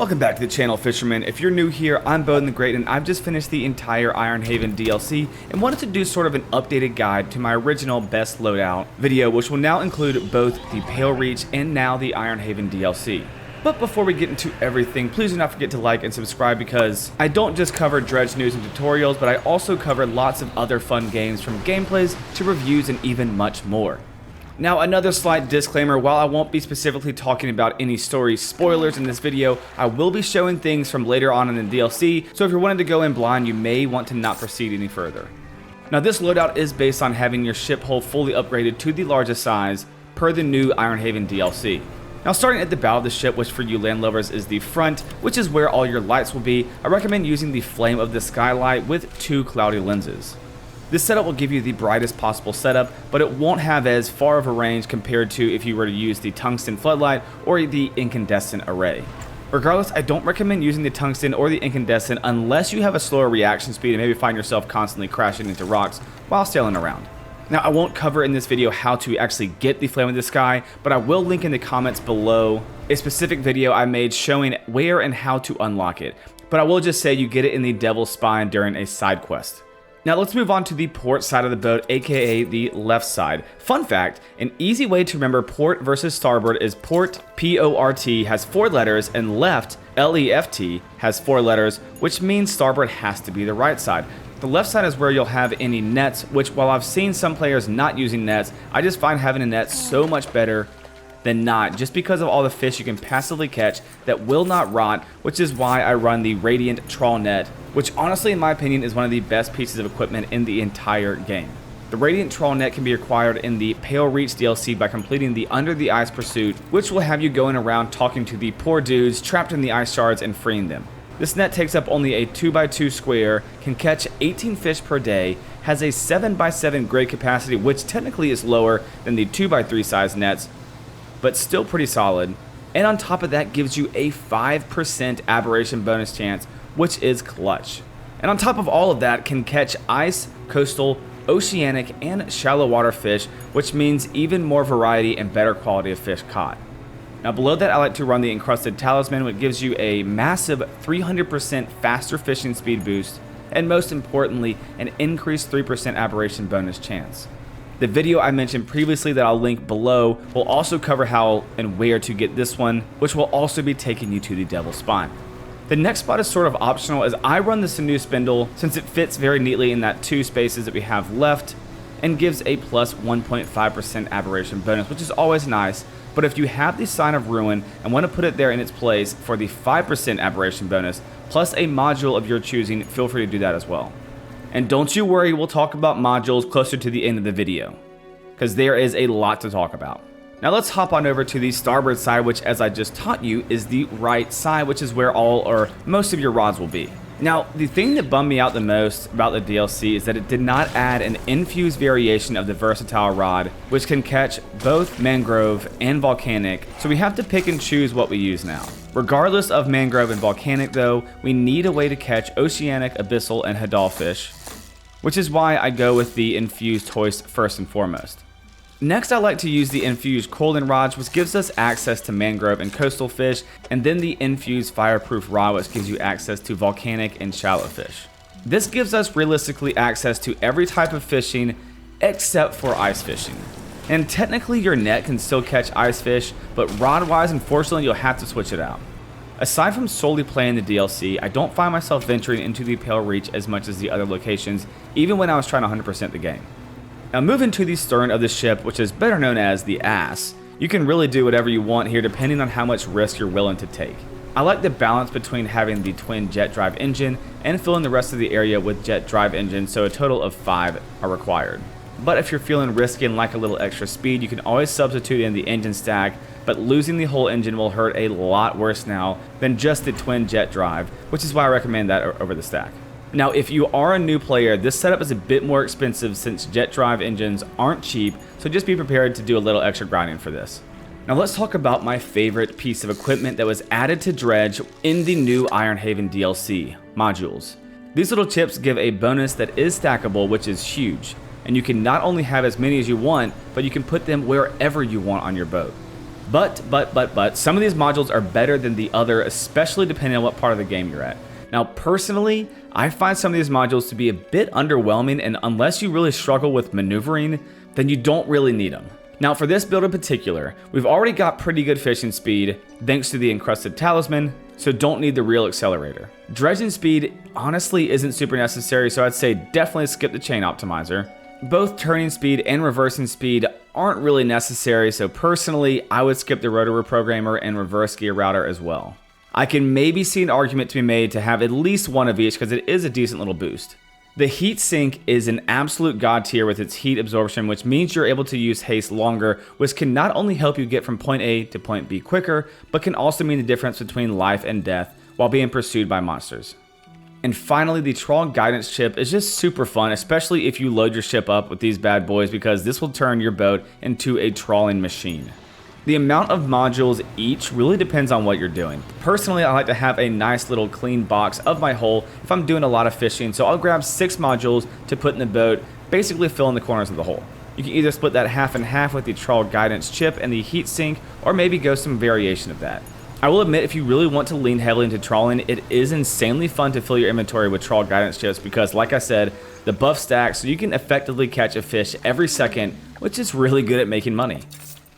Welcome back to the channel, Fisherman. If you're new here, I'm Bowden the Great, and I've just finished the entire Iron Haven DLC and wanted to do sort of an updated guide to my original best loadout video, which will now include both the Pale Reach and now the Iron Haven DLC. But before we get into everything, please do not forget to like and subscribe, because I don't just cover Dredge news and tutorials, but I also cover lots of other fun games, from gameplays to reviews and even much more. Now, another slight disclaimer: while I won't be specifically talking about any story spoilers in this video, I will be showing things from later on in the DLC, so if you're wanting to go in blind, you may want to not proceed any further. Now, this loadout is based on having your ship hull fully upgraded to the largest size, per the new Iron Haven DLC. Now, starting at the bow of the ship, which for you land lovers is the front, which is where all your lights will be, I recommend using the Flame of the Skylight with 2 cloudy lenses. This setup will give you the brightest possible setup, but it won't have as far of a range compared to if you were to use the tungsten floodlight or the incandescent array. Regardless, I don't recommend using the tungsten or the incandescent unless you have a slower reaction speed and maybe find yourself constantly crashing into rocks while sailing around. Now, I won't cover in this video how to actually get the Flame of the Sky, but I will link in the comments below a specific video I made showing where and how to unlock it. But I will just say you get it in the Devil's Spine during a side quest. Now let's move on to the port side of the boat, aka the left side. Fun fact: an easy way to remember port versus starboard is port, P-O-R-T, has 4 letters, and left, L-E-F-T, has 4 letters, which means starboard has to be the right side. The left side is where you'll have any nets, which, while I've seen some players not using nets, I just find having a net so much better than not, just because of all the fish you can passively catch that will not rot, which is why I run the Radiant Trawl Net, which honestly, in my opinion, is one of the best pieces of equipment in the entire game. The Radiant Trawl Net can be acquired in the Pale Reach DLC by completing the Under the Ice pursuit, which will have you going around talking to the poor dudes trapped in the ice shards and freeing them. This net takes up only a 2x2 square, can catch 18 fish per day, has a 7x7 grade capacity, which technically is lower than the 2x3 size nets, but still pretty solid, and on top of that gives you a 5% aberration bonus chance, which is clutch. And on top of all of that, can catch ice, coastal, oceanic, and shallow water fish, which means even more variety and better quality of fish caught. Now, below that, I like to run the Encrusted Talisman, which gives you a massive 300% faster fishing speed boost, and most importantly, an increased 3% aberration bonus chance. The video I mentioned previously that I'll link below will also cover how and where to get this one, which will also be taking you to the Devil's Spine. The next spot is sort of optional, as I run the sinew spindle since it fits very neatly in that 2 spaces that we have left and gives a plus 1.5% aberration bonus, which is always nice. But if you have the Sign of Ruin and want to put it there in its place for the 5% aberration bonus plus a module of your choosing, feel free to do that as well. And don't you worry, we'll talk about modules closer to the end of the video, because there is a lot to talk about. Now let's hop on over to the starboard side, which, as I just taught you, is the right side, which is where all or most of your rods will be. Now, the thing that bummed me out the most about the DLC is that it did not add an infused variation of the versatile rod, which can catch both mangrove and volcanic, so we have to pick and choose what we use now. Regardless of mangrove and volcanic though, we need a way to catch oceanic, abyssal, and hadal fish, which is why I go with the infused hoist first and foremost. Next, I like to use the infused Colden rods, which gives us access to mangrove and coastal fish, and then the infused fireproof rod, which gives you access to volcanic and shallow fish. This gives us realistically access to every type of fishing except for ice fishing. And technically your net can still catch ice fish, but rod wise, unfortunately, you'll have to switch it out. Aside from solely playing the DLC, I don't find myself venturing into the Pale Reach as much as the other locations, even when I was trying to 100% the game. Now, moving to the stern of the ship, which is better known as the ass, you can really do whatever you want here depending on how much risk you're willing to take. I like the balance between having the twin jet drive engine and filling the rest of the area with jet drive engines, so a total of 5 are required. But if you're feeling risky and like a little extra speed, you can always substitute in the engine stack, but losing the whole engine will hurt a lot worse now than just the twin jet drive, which is why I recommend that over the stack. Now, if you are a new player, this setup is a bit more expensive since jet drive engines aren't cheap, so just be prepared to do a little extra grinding for this. Now let's talk about my favorite piece of equipment that was added to Dredge in the new Iron Haven DLC, modules. These little chips give a bonus that is stackable, which is huge, and you can not only have as many as you want, but you can put them wherever you want on your boat. But some of these modules are better than the other, especially depending on what part of the game you're at. Now, personally, I find some of these modules to be a bit underwhelming, and unless you really struggle with maneuvering, then you don't really need them. Now, for this build in particular, we've already got pretty good fishing speed thanks to the encrusted talisman, so don't need the real accelerator. Dredging speed honestly isn't super necessary, so I'd say definitely skip the chain optimizer. Both turning speed and reversing speed aren't really necessary, so personally, I would skip the rotor reprogrammer and reverse gear router as well. I can maybe see an argument to be made to have at least one of each because it is a decent little boost. The heat sink is an absolute god tier with its heat absorption, which means you're able to use haste longer, which can not only help you get from point A to point B quicker, but can also mean the difference between life and death while being pursued by monsters. And finally, the Trawling guidance chip is just super fun, especially if you load your ship up with these bad boys, because this will turn your boat into a trawling machine. The amount of modules each really depends on what you're doing. Personally, I like to have a nice little clean box of my hull if I'm doing a lot of fishing, so I'll grab 6 modules to put in the boat, basically filling the corners of the hull. You can either split that half and half with the Trawling guidance chip and the heat sink, or maybe go some variation of that. I will admit, if you really want to lean heavily into trawling, it is insanely fun to fill your inventory with Trawling guidance chips because, like I said, the buff stacks so you can effectively catch a fish every second, which is really good at making money.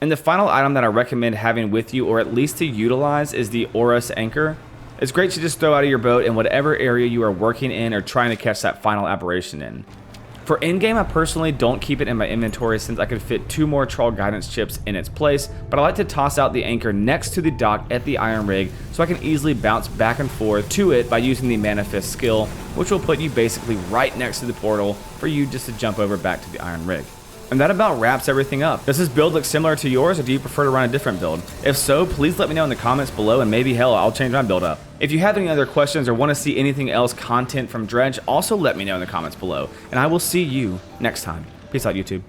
And the final item that I recommend having with you, or at least to utilize, is the Orus anchor. It's great to just throw out of your boat in whatever area you are working in or trying to catch that final aberration in. For in-game, I personally don't keep it in my inventory since I could fit 2 more Trawling guidance chips in its place, but I like to toss out the anchor next to the dock at the iron rig so I can easily bounce back and forth to it by using the manifest skill, which will put you basically right next to the portal for you just to jump over back to the iron rig. And that about wraps everything up. Does this build look similar to yours, or do you prefer to run a different build? If so, please let me know in the comments below, and maybe hell, I'll change my build up. If you have any other questions or want to see anything else content from Dredge, also let me know in the comments below, and I will see you next time. Peace out, YouTube.